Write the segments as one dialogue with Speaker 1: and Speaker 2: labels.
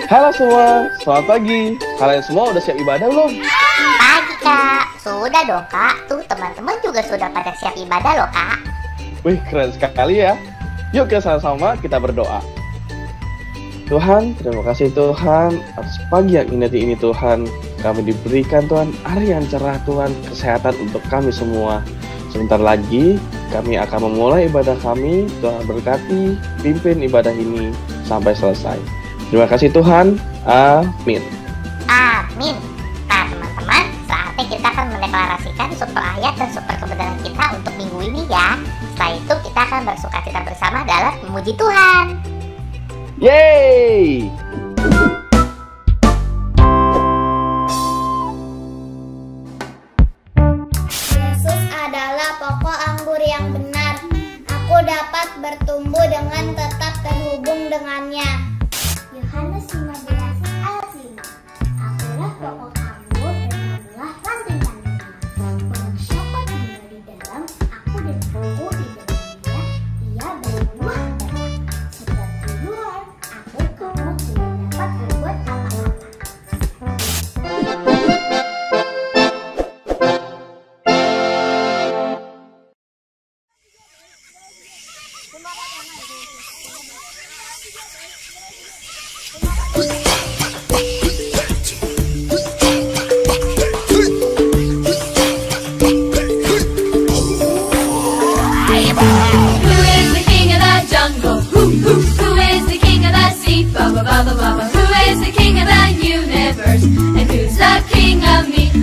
Speaker 1: Halo semua, selamat pagi. Kalian semua udah siap ibadah belum?
Speaker 2: Pagi kak, sudah dong kak. Tuh teman-teman juga sudah pada siap ibadah loh kak.
Speaker 1: Wih, keren sekali ya. Yuk kita sama-sama kita berdoa. Tuhan, terima kasih Tuhan atas pagi yang indah ini Tuhan. Kami diberikan Tuhan hari yang cerah Tuhan, kesehatan untuk kami semua. Sebentar lagi kami akan memulai ibadah kami. Tuhan berkati, pimpin ibadah ini sampai selesai. Terima kasih Tuhan. Amin.
Speaker 2: Amin. Nah teman-teman, saatnya kita akan mendeklarasikan super ayat dan super kebenaran kita untuk minggu ini ya. Setelah itu kita akan bersukacita bersama dalam memuji Tuhan.
Speaker 1: Yeay!
Speaker 3: Yesus adalah pokok anggur yang benar. Aku dapat bertumbuh dengan tetap terhubung dengannya. Yohanes 15 ayat 5. Akulah pokok anggur dan kamulah ranting tanaman. Barang siapa tinggal di dalam aku dan aku di dalam dia, ia berbuah banyak. Seperti buah, aku kamu tidak dapat berbuat apa-apa.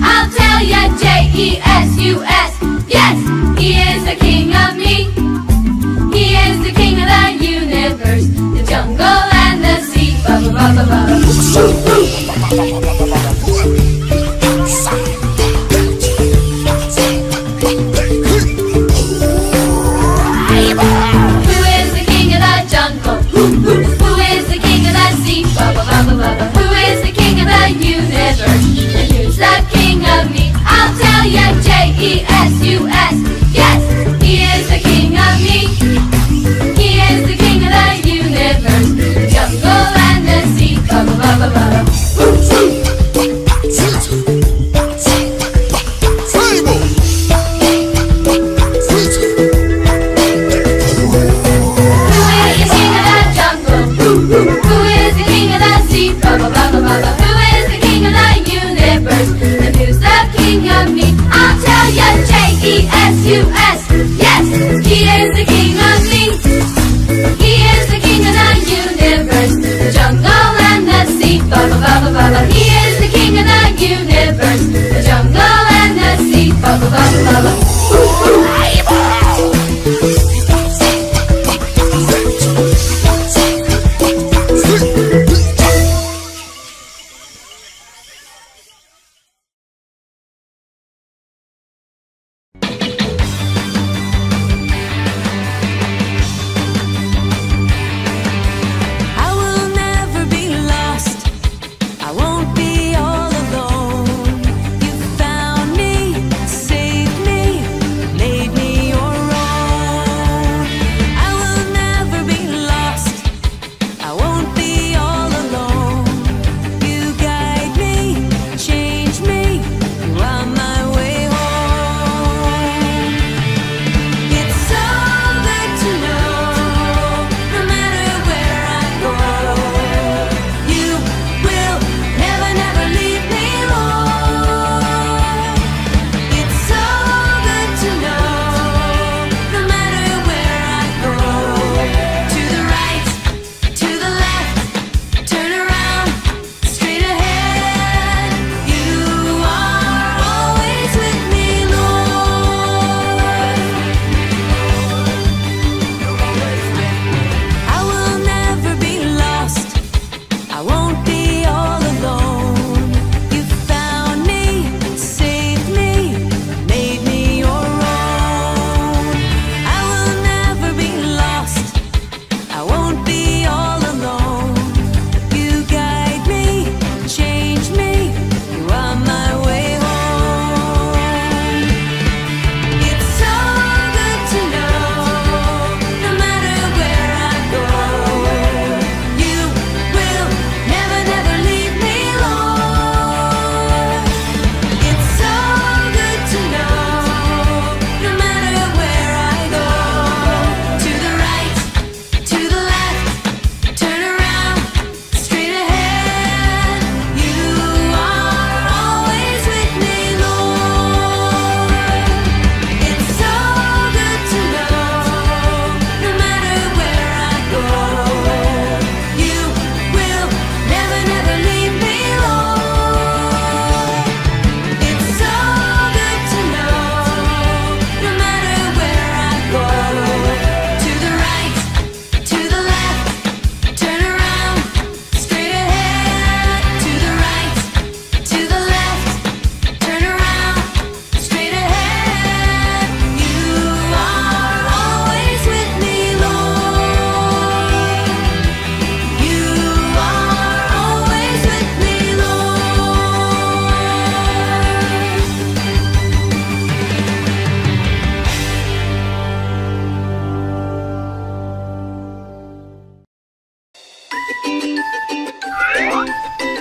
Speaker 4: I'll tell ya, J-E-S-U-S. Yes, he is the king of me. He is the king of the universe, the jungle and the sea. Ba ba ba ba ba. Who is the king of the jungle? Who is the king of the sea? Ba ba ba ba ba. Who is the king of the universe? And who's the king of me? I'll tell ya, J-E-S-U-S. Yes, he is the king of me. He is the king of the universe, the jungle and the sea. Ba ba ba ba ba. Yes, he is the king of me. He is the king of the universe, the jungle and the sea. Ba ba ba ba ba ba. He is the king of the universe, the jungle and the sea. Ba ba ba ba ba.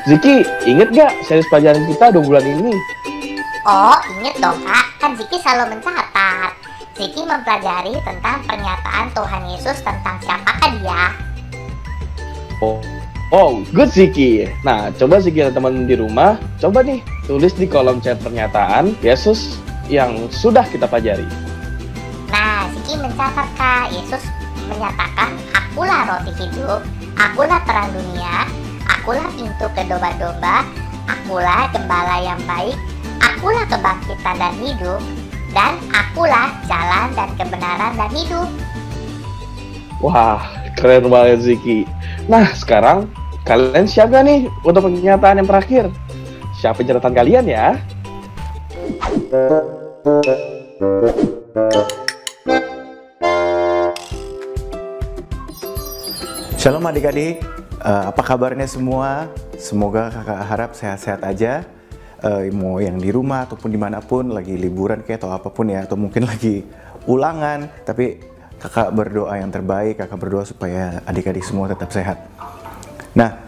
Speaker 1: Ziki, inget gak series pelajaran kita 2 bulan ini?
Speaker 2: Oh, inget dong Kak, kan Ziki selalu mencatat. Ziki mempelajari tentang pernyataan Tuhan Yesus tentang siapakah dia.
Speaker 1: Oh, good Ziki. Nah, coba Ziki dan teman di rumah, coba nih tulis di kolom chat pernyataan Yesus yang sudah kita pelajari.
Speaker 2: Nah, Ziki mencatat Kak, Yesus menyatakan, akulah roti hidup, akulah terang dunia, akulah pintu ke domba-domba, akulah gembala yang baik, akulah kebangkitan dan hidup, dan akulah jalan dan kebenaran dan hidup.
Speaker 1: Wah, keren banget Ziki. Nah, sekarang kalian siap gak nih untuk pernyataan yang terakhir? Siapin catatan kalian ya.
Speaker 5: Shalom adik-adik, apa kabarnya semua? Semoga kakak harap sehat-sehat aja. Mau yang di rumah ataupun dimanapun, lagi liburan kayak atau apapun ya, atau mungkin lagi ulangan. Tapi kakak berdoa yang terbaik, kakak berdoa supaya adik-adik semua tetap sehat. Nah,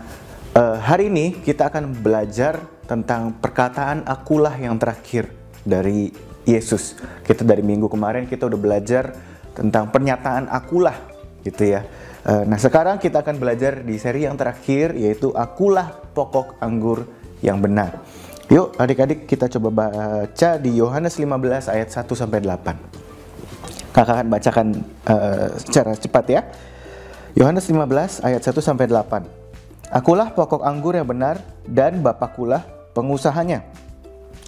Speaker 5: hari ini kita akan belajar tentang perkataan akulah yang terakhir dari Yesus. Kita dari minggu kemarin kita udah belajar tentang pernyataan akulah gitu ya. Nah sekarang kita akan belajar di seri yang terakhir, yaitu akulah pokok anggur yang benar. Yuk adik-adik kita coba baca di Yohanes 15 ayat 1-8. Kakak akan bacakan secara cepat ya. Yohanes 15 ayat 1-8. Akulah pokok anggur yang benar dan Bapakulah pengusahanya.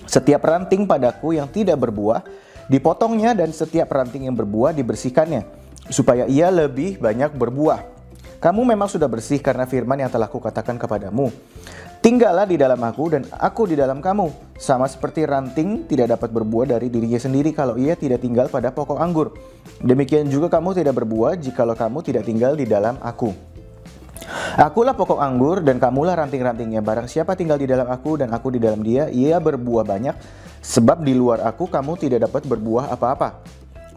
Speaker 5: Setiap ranting padaku yang tidak berbuah dipotongnya, dan setiap ranting yang berbuah dibersihkannya, supaya ia lebih banyak berbuah. Kamu memang sudah bersih karena firman yang telah kukatakan kepadamu. Tinggallah di dalam aku dan aku di dalam kamu. Sama seperti ranting tidak dapat berbuah dari dirinya sendiri kalau ia tidak tinggal pada pokok anggur. Demikian juga kamu tidak berbuah jikalau kamu tidak tinggal di dalam aku. Akulah pokok anggur dan kamulah ranting-rantingnya. Barang siapa tinggal di dalam aku dan aku di dalam dia, ia berbuah banyak. Sebab di luar aku kamu tidak dapat berbuah apa-apa.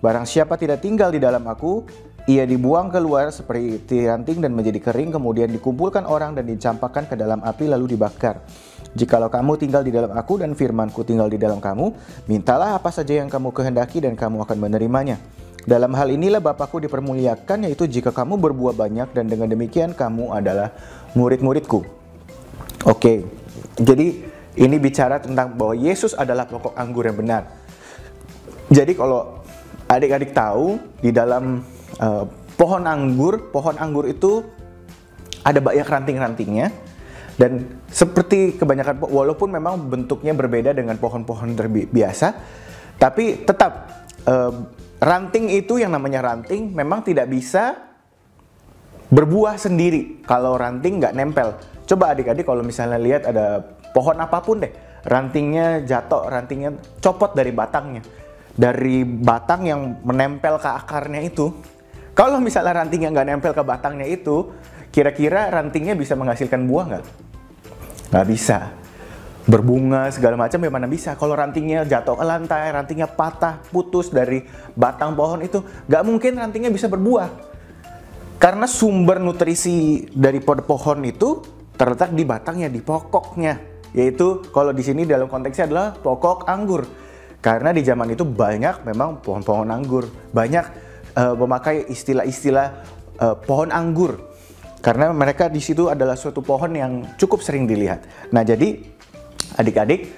Speaker 5: Barang siapa tidak tinggal di dalam aku, ia dibuang keluar seperti ranting dan menjadi kering, kemudian dikumpulkan orang dan dicampakkan ke dalam api lalu dibakar. Jikalau kamu tinggal di dalam aku dan firmanku tinggal di dalam kamu, mintalah apa saja yang kamu kehendaki dan kamu akan menerimanya. Dalam hal inilah Bapakku dipermuliakan, yaitu jika kamu berbuah banyak, dan dengan demikian kamu adalah murid-muridku. Oke, jadi ini bicara tentang bahwa Yesus adalah pokok anggur yang benar. Jadi kalau adik-adik tahu, di dalam pohon anggur itu ada banyak ranting-rantingnya. Dan seperti kebanyakan, walaupun memang bentuknya berbeda dengan pohon-pohon biasa, tapi tetap ranting itu, yang namanya ranting, memang tidak bisa berbuah sendiri kalau ranting nggak nempel. Coba adik-adik kalau misalnya lihat ada pohon apapun deh, rantingnya jatuh, rantingnya copot dari batangnya. Dari batang yang menempel ke akarnya itu, kalau misalnya rantingnya nggak nempel ke batangnya itu, kira-kira rantingnya bisa menghasilkan buah nggak? Nggak bisa. Berbunga segala macam ya mana bisa. Kalau rantingnya jatuh ke lantai, rantingnya patah, putus dari batang pohon itu, nggak mungkin rantingnya bisa berbuah. Karena sumber nutrisi dari pohon itu terletak di batangnya, di pokoknya. Yaitu kalau di sini dalam konteksnya adalah pokok anggur. Karena di zaman itu banyak memang pohon-pohon anggur. Banyak memakai istilah-istilah pohon anggur. Karena mereka di situ adalah suatu pohon yang cukup sering dilihat. Nah jadi adik-adik,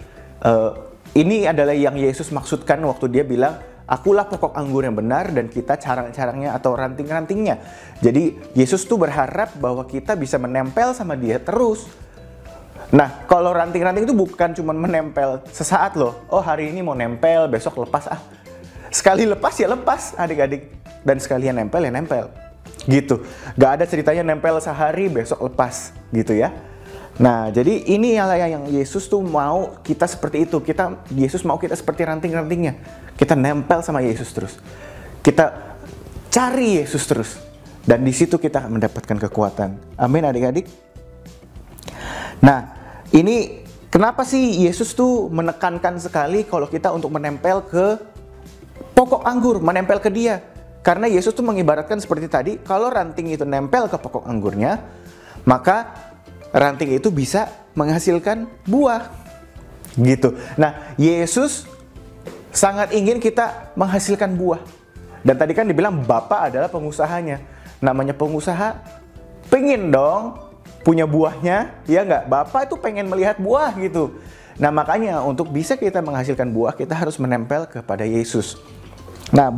Speaker 5: ini adalah yang Yesus maksudkan waktu dia bilang, akulah pokok anggur yang benar dan kita carang-carangnya atau ranting-rantingnya. Jadi Yesus tuh berharap bahwa kita bisa menempel sama dia terus. Nah kalau ranting-ranting itu bukan cuma menempel sesaat loh. Oh hari ini mau nempel, besok lepas ah. Sekali lepas ya lepas adik-adik. Dan sekalian nempel ya nempel. Gitu. Gak ada ceritanya nempel sehari, besok lepas gitu ya. Nah, jadi ini yang Yesus tuh mau kita seperti itu. Yesus mau kita seperti ranting-rantingnya. Kita nempel sama Yesus terus. Kita cari Yesus terus. Dan di situ kita mendapatkan kekuatan. Amin adik-adik. Nah, ini kenapa sih Yesus tuh menekankan sekali kalau kita untuk menempel ke pokok anggur, menempel ke dia. Karena Yesus tuh mengibaratkan seperti tadi, kalau ranting itu nempel ke pokok anggurnya, maka ranting itu bisa menghasilkan buah. Gitu. Nah, Yesus sangat ingin kita menghasilkan buah. Dan tadi kan dibilang Bapa adalah pengusahanya. Namanya pengusaha, pengen dong punya buahnya, ya nggak? Bapa itu pengen melihat buah gitu. Nah, makanya untuk bisa kita menghasilkan buah, kita harus menempel kepada Yesus. Nah,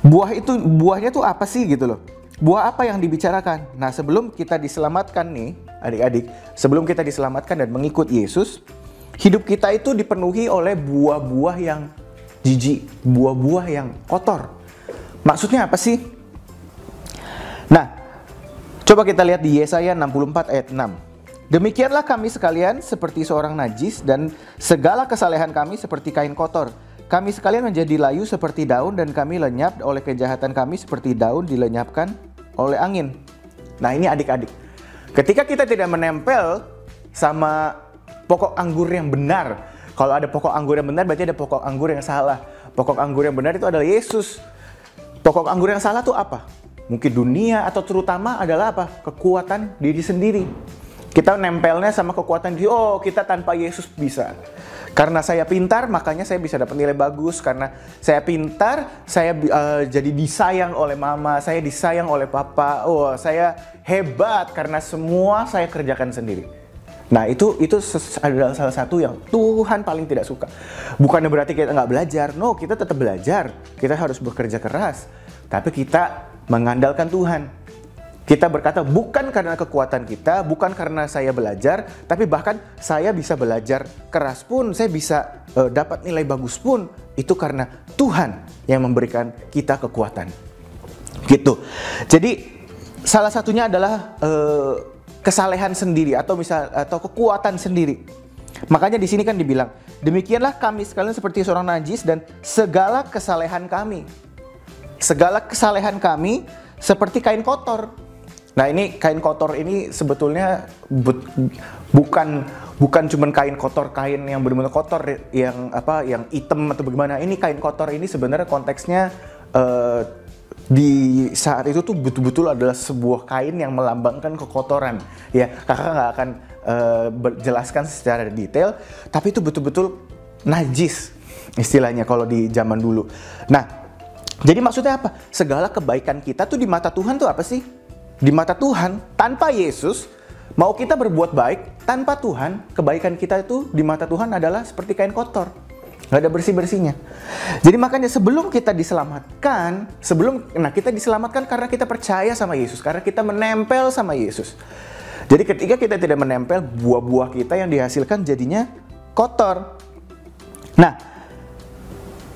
Speaker 5: buahnya tuh apa sih gitu loh? Buah apa yang dibicarakan? Nah, sebelum kita diselamatkan nih, adik-adik, sebelum kita diselamatkan dan mengikut Yesus, hidup kita itu dipenuhi oleh buah-buah yang jijik, buah-buah yang kotor. Maksudnya apa sih? Nah, coba kita lihat di Yesaya 64 ayat 6. Demikianlah kami sekalian seperti seorang najis dan segala kesalehan kami seperti kain kotor. Kami sekalian menjadi layu seperti daun dan kami lenyap oleh kejahatan kami seperti daun dilenyapkan oleh angin. Nah, ini adik-adik. Ketika kita tidak menempel sama pokok anggur yang benar. Kalau ada pokok anggur yang benar berarti ada pokok anggur yang salah. Pokok anggur yang benar itu adalah Yesus. Pokok anggur yang salah itu apa? Mungkin dunia atau terutama adalah apa? Kekuatan diri sendiri. Kita nempelnya sama kekuatan diri. Oh, kita tanpa Yesus bisa. Karena saya pintar, makanya saya bisa dapat nilai bagus. Karena saya pintar, saya jadi disayang oleh mama, saya disayang oleh papa. Oh, saya hebat karena semua saya kerjakan sendiri. Nah, itu adalah salah satu yang Tuhan paling tidak suka. Bukannya berarti kita nggak belajar. No, kita tetap belajar. Kita harus bekerja keras. Tapi kita mengandalkan Tuhan. Kita berkata bukan karena kekuatan kita, bukan karena saya belajar, tapi bahkan saya bisa belajar keras pun, saya bisa dapat nilai bagus pun, itu karena Tuhan yang memberikan kita kekuatan. Gitu. Jadi salah satunya adalah kesalehan sendiri atau kekuatan sendiri. Makanya di sini kan dibilang, demikianlah kami sekalian seperti seorang najis dan segala kesalehan kami. Segala kesalehan kami seperti kain kotor. Nah, ini kain kotor ini sebetulnya bukan cuma kain kotor, kain yang benar-benar kotor yang hitam atau bagaimana. Ini kain kotor ini sebenarnya konteksnya di saat itu tuh betul-betul adalah sebuah kain yang melambangkan kekotoran. Ya, kakak nggak akan jelaskan secara detail, tapi itu betul-betul najis istilahnya kalau di zaman dulu. Nah, jadi maksudnya apa? Segala kebaikan kita tuh di mata Tuhan tuh apa sih? Di mata Tuhan, tanpa Yesus, mau kita berbuat baik, tanpa Tuhan, kebaikan kita itu di mata Tuhan adalah seperti kain kotor. Nggak ada bersih-bersihnya. Jadi makanya sebelum kita diselamatkan, kita diselamatkan karena kita percaya sama Yesus, karena kita menempel sama Yesus. Jadi ketika kita tidak menempel, buah-buah kita yang dihasilkan jadinya kotor. Nah,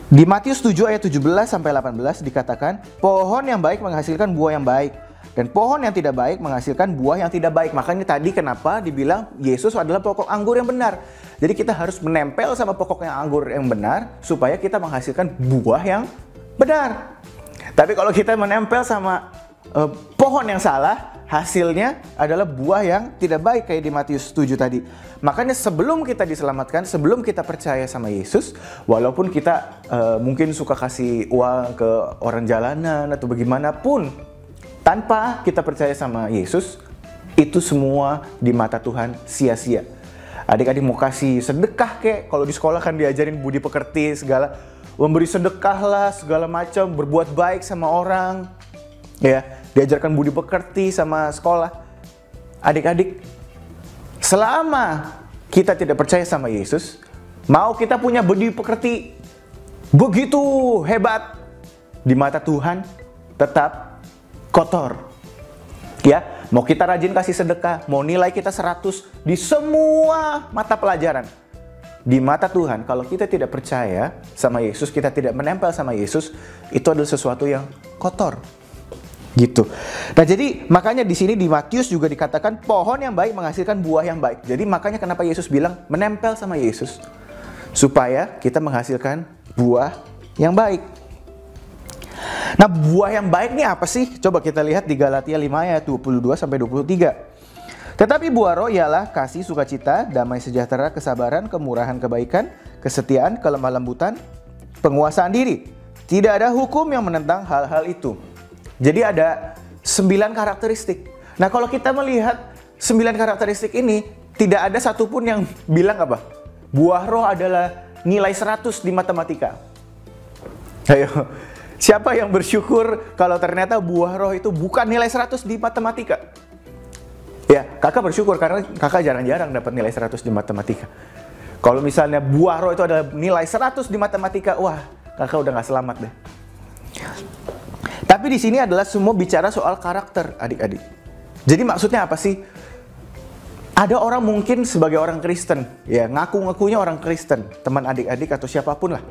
Speaker 5: di Matius 7 ayat 17-18 dikatakan, pohon yang baik menghasilkan buah yang baik. Dan pohon yang tidak baik menghasilkan buah yang tidak baik. Makanya tadi kenapa dibilang Yesus adalah pokok anggur yang benar. Jadi kita harus menempel sama pokok anggur yang benar supaya kita menghasilkan buah yang benar. Tapi kalau kita menempel sama pohon yang salah, hasilnya adalah buah yang tidak baik kayak di Matius 7 tadi. Makanya sebelum kita diselamatkan, sebelum kita percaya sama Yesus, walaupun kita mungkin suka kasih uang ke orang jalanan atau bagaimanapun, tanpa kita percaya sama Yesus, itu semua di mata Tuhan sia-sia. Adik-adik mau kasih sedekah kek, kalau di sekolah kan diajarin budi pekerti segala, memberi sedekah lah segala macam, berbuat baik sama orang, ya diajarkan budi pekerti sama sekolah. Adik-adik, selama kita tidak percaya sama Yesus, mau kita punya budi pekerti begitu hebat, di mata Tuhan tetap kotor. Ya, mau kita rajin kasih sedekah, mau nilai kita 100 di semua mata pelajaran, di mata Tuhan, kalau kita tidak percaya sama Yesus, kita tidak menempel sama Yesus, itu adalah sesuatu yang kotor. Gitu. Nah, jadi makanya di sini di Matius juga dikatakan pohon yang baik menghasilkan buah yang baik. Jadi makanya kenapa Yesus bilang menempel sama Yesus, supaya kita menghasilkan buah yang baik. Nah, buah yang baik ini apa sih? Coba kita lihat di Galatia 5 ayat 22-23. Tetapi buah roh ialah kasih, sukacita, damai sejahtera, kesabaran, kemurahan, kebaikan, kesetiaan, kelemah lembutan, penguasaan diri. Tidak ada hukum yang menentang hal-hal itu. Jadi ada 9 karakteristik. Nah, kalau kita melihat 9 karakteristik ini tidak ada satupun yang bilang apa? Buah roh adalah nilai 100 di matematika. Ayo, siapa yang bersyukur kalau ternyata buah roh itu bukan nilai 100 di matematika? Ya, kakak bersyukur karena kakak jarang-jarang dapat nilai 100 di matematika. Kalau misalnya buah roh itu adalah nilai 100 di matematika, wah, kakak udah gak selamat deh. Tapi di sini adalah semua bicara soal karakter, adik-adik. Jadi maksudnya apa sih? Ada orang mungkin sebagai orang Kristen, ya ngaku-ngakunya orang Kristen, teman adik-adik atau siapapun lah,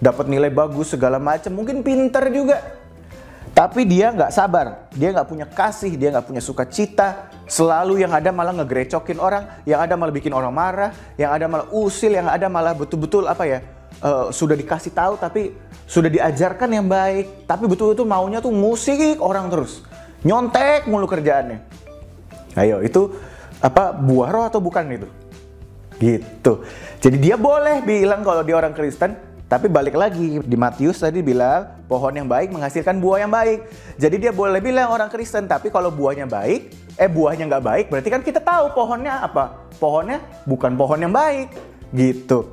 Speaker 5: dapat nilai bagus segala macam, mungkin pinter juga. Tapi dia nggak sabar, dia nggak punya kasih, dia nggak punya sukacita. Selalu yang ada malah ngegerecokin orang, yang ada malah bikin orang marah, yang ada malah usil, yang ada malah betul-betul apa ya, sudah dikasih tahu tapi sudah diajarkan yang baik, tapi betul-betul maunya tuh ngusik orang terus, nyontek mulu kerjaannya. Ayo, itu apa, buah roh atau bukan itu? Gitu. Jadi dia boleh bilang kalau dia orang Kristen, tapi balik lagi di Matius tadi bilang pohon yang baik menghasilkan buah yang baik. Jadi dia boleh bilang orang Kristen, tapi kalau buahnya baik, buahnya nggak baik, berarti kan kita tahu pohonnya apa? Pohonnya bukan pohon yang baik. Gitu.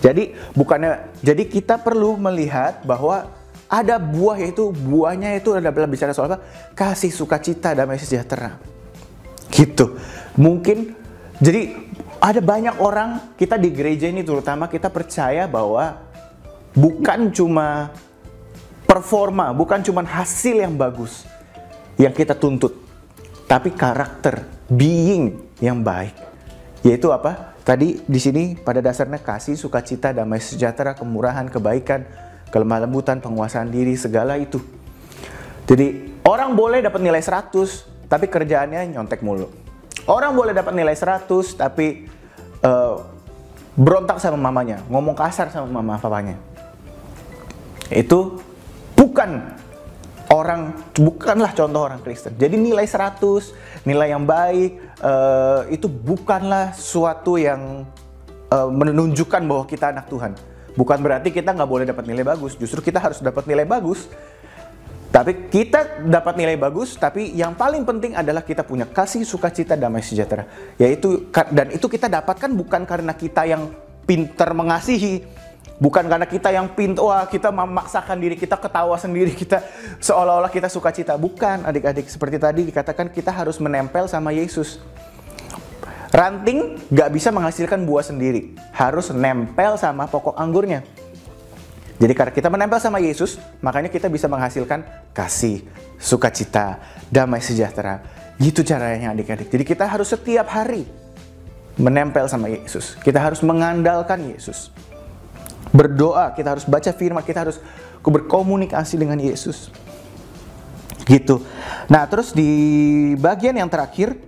Speaker 5: Jadi kita perlu melihat bahwa ada buah, yaitu buahnya itu adalah bicara soal apa? Kasih, sukacita, damai sejahtera. Gitu. Mungkin jadi ada banyak orang, kita di gereja ini terutama kita percaya bahwa bukan cuma performa, bukan cuma hasil yang bagus yang kita tuntut, tapi karakter, being yang baik. Yaitu apa? Tadi di sini pada dasarnya kasih, sukacita, damai sejahtera, kemurahan, kebaikan, kelemah lembutan, penguasaan diri, segala itu. Jadi orang boleh dapat nilai 100 tapi kerjaannya nyontek mulu. Orang boleh dapat nilai 100 tapi berontak sama mamanya, ngomong kasar sama mama papanya. Itu bukanlah contoh orang Kristen. Jadi nilai 100, nilai yang baik, itu bukanlah suatu yang menunjukkan bahwa kita anak Tuhan. Bukan berarti kita nggak boleh dapat nilai bagus, justru kita harus dapat nilai bagus. Tapi kita dapat nilai bagus, tapi yang paling penting adalah kita punya kasih, sukacita, damai sejahtera. Dan itu kita dapatkan bukan karena kita yang pintar mengasihi, bukan karena kita yang kita memaksakan diri, kita ketawa sendiri, kita seolah-olah kita sukacita. Bukan, adik-adik, seperti tadi dikatakan kita harus menempel sama Yesus. Ranting gak bisa menghasilkan buah sendiri, harus nempel sama pokok anggurnya. Jadi karena kita menempel sama Yesus, makanya kita bisa menghasilkan kasih, sukacita, damai sejahtera. Gitu caranya adik-adik. Jadi kita harus setiap hari menempel sama Yesus. Kita harus mengandalkan Yesus. Berdoa, kita harus baca firman, kita harus berkomunikasi dengan Yesus. Gitu. Nah, terus di bagian yang terakhir,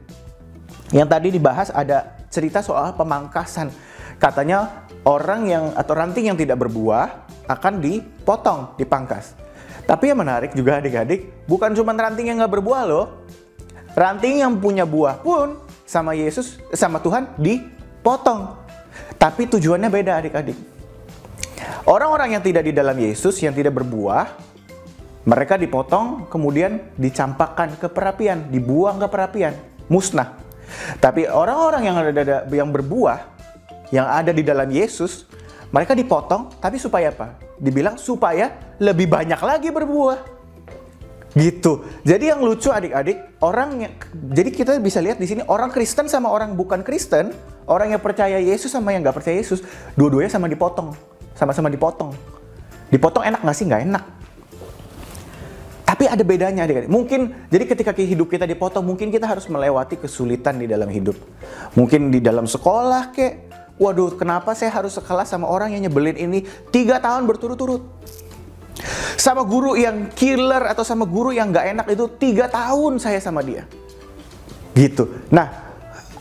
Speaker 5: yang tadi dibahas ada cerita soal pemangkasan. Katanya ranting yang tidak berbuah akan dipotong, dipangkas. Tapi yang menarik juga adik-adik, bukan cuma ranting yang nggak berbuah loh. Ranting yang punya buah pun sama Yesus, sama Tuhan dipotong. Tapi tujuannya beda adik-adik. Orang-orang yang tidak di dalam Yesus, yang tidak berbuah, mereka dipotong, kemudian dicampakkan ke perapian, dibuang ke perapian, musnah. Tapi orang-orang yang berbuah, yang ada di dalam Yesus, mereka dipotong, tapi supaya apa? Dibilang supaya lebih banyak lagi berbuah. Gitu. Jadi yang lucu adik-adik, jadi kita bisa lihat di sini orang Kristen sama orang bukan Kristen, orang yang percaya Yesus sama yang nggak percaya Yesus, dua-duanya sama dipotong. Dipotong enak nggak sih? Nggak enak. Tapi ada bedanya adik-adik. Mungkin, jadi ketika hidup kita dipotong, mungkin kita harus melewati kesulitan di dalam hidup. Mungkin di dalam sekolah waduh, kenapa saya harus sekelas sama orang yang nyebelin ini 3 tahun berturut-turut? Sama guru yang killer atau sama guru yang gak enak itu 3 tahun saya sama dia. Gitu. Nah,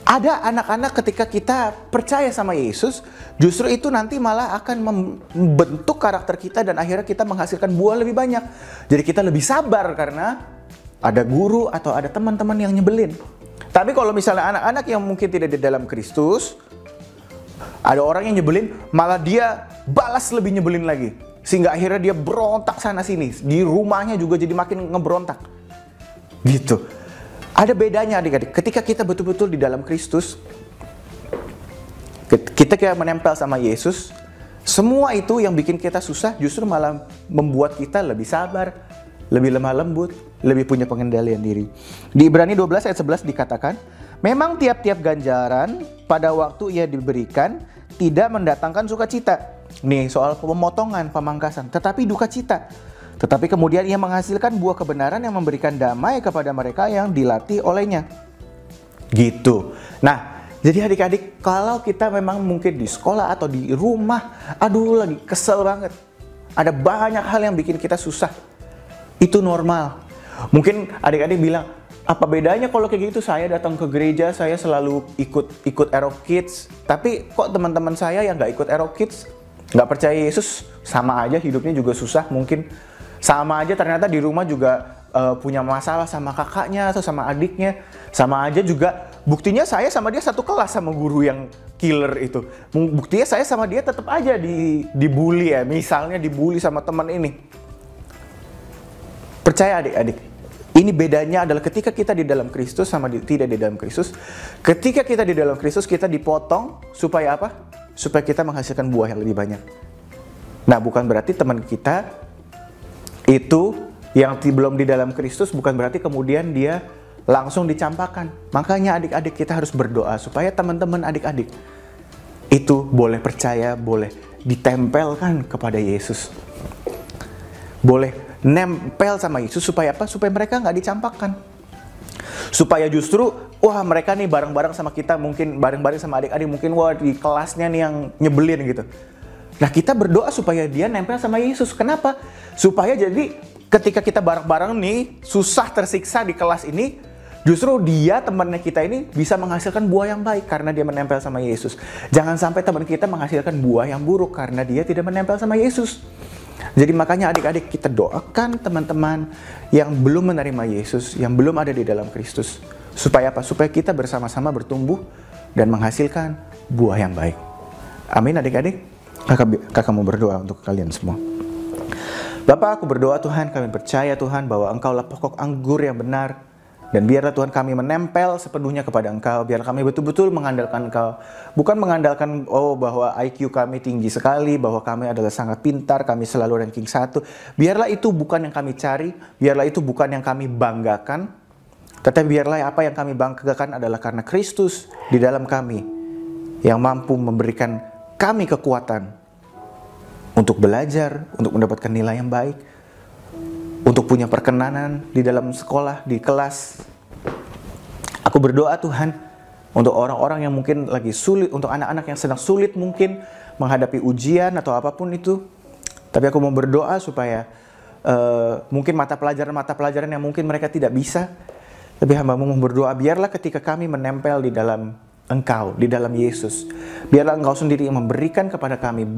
Speaker 5: ada anak-anak ketika kita percaya sama Yesus, justru itu nanti malah akan membentuk karakter kita dan akhirnya kita menghasilkan buah lebih banyak. Jadi kita lebih sabar karena ada guru atau ada teman-teman yang nyebelin. Tapi kalau misalnya anak-anak yang mungkin tidak di dalam Kristus, ada orang yang nyebelin, malah dia balas lebih nyebelin lagi. Sehingga akhirnya dia berontak sana sini. Di rumahnya juga jadi makin ngeberontak. Gitu. Ada bedanya adik-adik, ketika kita betul-betul di dalam Kristus, kita menempel sama Yesus, semua itu yang bikin kita susah justru malah membuat kita lebih sabar, lebih lemah lembut, lebih punya pengendalian diri. Di Ibrani 12 ayat 11 dikatakan, memang tiap-tiap ganjaran pada waktu ia diberikan tidak mendatangkan sukacita. Nih soal pemotongan, pemangkasan, tetapi duka cita. Tetapi kemudian ia menghasilkan buah kebenaran yang memberikan damai kepada mereka yang dilatih olehnya. Gitu. Nah, jadi adik-adik, kalau kita memang mungkin di sekolah atau di rumah, aduh lagi kesel banget. Ada banyak hal yang bikin kita susah. Itu normal. Mungkin adik-adik bilang, apa bedanya kalau kayak gitu? Saya datang ke gereja, saya selalu ikut Aero Kids. Tapi kok teman-teman saya yang nggak ikut Aero Kids, nggak percaya Yesus, sama aja hidupnya juga susah mungkin. Sama aja ternyata di rumah juga punya masalah sama kakaknya atau sama adiknya. Sama aja juga buktinya saya sama dia satu kelas sama guru yang killer itu. Buktinya saya sama dia tetap aja dibully ya. Misalnya dibully sama teman ini. Percaya adik-adik, ini bedanya adalah ketika kita di dalam Kristus sama tidak di dalam Kristus. Ketika kita di dalam Kristus kita dipotong supaya apa? Supaya kita menghasilkan buah yang lebih banyak. Nah, bukan berarti teman kita itu yang belum di dalam Kristus bukan berarti kemudian dia langsung dicampakkan. Makanya adik-adik kita harus berdoa supaya teman-teman adik-adik itu boleh percaya, boleh ditempelkan kepada Yesus. Boleh nempel sama Yesus supaya apa? Supaya mereka nggak dicampakkan. Supaya justru, wah mereka nih bareng-bareng sama kita, mungkin bareng-bareng sama adik-adik, mungkin wah di kelasnya nih yang nyebelin gitu. Nah kita berdoa supaya dia nempel sama Yesus. Kenapa? Supaya jadi ketika kita bareng-bareng nih susah tersiksa di kelas ini, justru dia temannya kita ini bisa menghasilkan buah yang baik karena dia menempel sama Yesus. Jangan sampai teman kita menghasilkan buah yang buruk karena dia tidak menempel sama Yesus. Jadi makanya adik-adik kita doakan teman-teman yang belum menerima Yesus, yang belum ada di dalam Kristus. Supaya apa? Supaya kita bersama-sama bertumbuh dan menghasilkan buah yang baik. Amin adik-adik. Kakak mau berdoa untuk kalian semua. Bapak, aku berdoa Tuhan, kami percaya Tuhan bahwa Engkaulah pokok anggur yang benar. Dan biarlah Tuhan kami menempel sepenuhnya kepada Engkau. Biar kami betul-betul mengandalkan Engkau. Bukan mengandalkan bahwa IQ kami tinggi sekali, bahwa kami adalah sangat pintar, kami selalu ranking 1. Biarlah itu bukan yang kami cari, biarlah itu bukan yang kami banggakan. Tetapi biarlah apa yang kami banggakan adalah karena Kristus di dalam kami yang mampu memberikan kami kekuatan untuk belajar, untuk mendapatkan nilai yang baik, untuk punya perkenanan di dalam sekolah, di kelas. Aku berdoa Tuhan untuk orang-orang yang mungkin lagi sulit, untuk anak-anak yang sedang sulit mungkin menghadapi ujian atau apapun itu. Tapi aku mau berdoa supaya mungkin mata pelajaran yang mungkin mereka tidak bisa. Tapi hamba-Mu mau berdoa biarlah ketika kami menempel di dalam Engkau, di dalam Yesus, biarlah Engkau sendiri yang memberikan kepada kami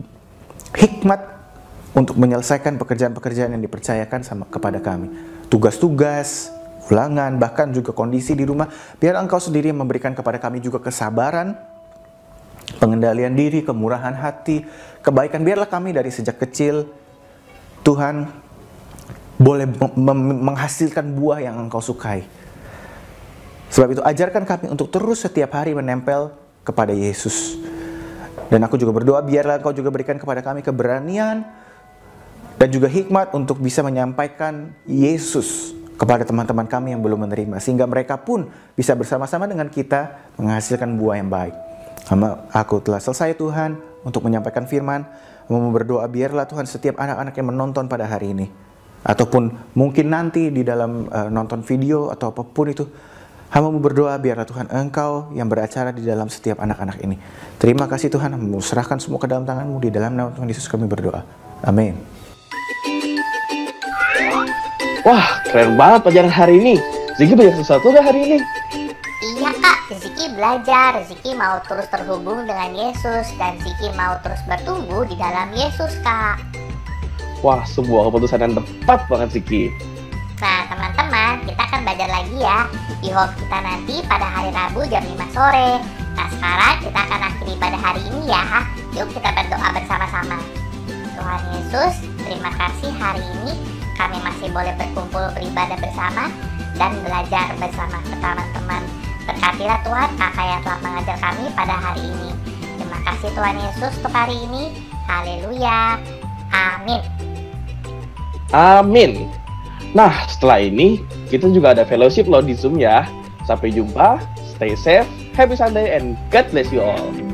Speaker 5: hikmat untuk menyelesaikan pekerjaan-pekerjaan yang dipercayakan kepada kami. Tugas-tugas, ulangan, bahkan juga kondisi di rumah. Biar Engkau sendiri yang memberikan kepada kami juga kesabaran, pengendalian diri, kemurahan hati, kebaikan. Biarlah kami dari sejak kecil, Tuhan, boleh menghasilkan buah yang Engkau sukai. Sebab itu ajarkan kami untuk terus setiap hari menempel kepada Yesus. Dan aku juga berdoa biarlah Engkau juga berikan kepada kami keberanian dan juga hikmat untuk bisa menyampaikan Yesus kepada teman-teman kami yang belum menerima. Sehingga mereka pun bisa bersama-sama dengan kita menghasilkan buah yang baik. Aku telah selesai Tuhan untuk menyampaikan firman. Mau berdoa biarlah Tuhan setiap anak-anak yang menonton pada hari ini. Ataupun mungkin nanti di dalam nonton video atau apapun itu. Hamba mau berdoa biarlah Tuhan Engkau yang beracara di dalam setiap anak-anak ini. Terima kasih Tuhan, hamba serahkan semua ke dalam tangan-Mu. Di dalam nama Tuhan Yesus kami berdoa. Amin.
Speaker 1: Wah, keren banget pelajaran hari ini. Ziki banyak sesuatu gak hari ini?
Speaker 2: Iya kak, Ziki belajar, Ziki mau terus terhubung dengan Yesus, dan Ziki mau terus bertumbuh di dalam Yesus kak.
Speaker 1: Wah, sebuah keputusan yang tepat banget Ziki.
Speaker 2: Nah teman-teman, kita akan belajar lagi ya di home kita nanti pada hari Rabu jam 5 sore. Nah sekarang kita akan akhiri pada hari ini ya. Yuk kita berdoa bersama-sama. Tuhan Yesus, terima kasih hari ini kami masih boleh berkumpul beribadah bersama. dan belajar bersama teman-teman. Berkatilah Tuhan kakak yang telah mengajar kami pada hari ini. Terima kasih Tuhan Yesus untuk hari ini. Haleluya. Amin.
Speaker 1: Amin. Nah, setelah ini kita juga ada fellowship loh di Zoom ya. Sampai jumpa, stay safe, happy Sunday, and God bless you all.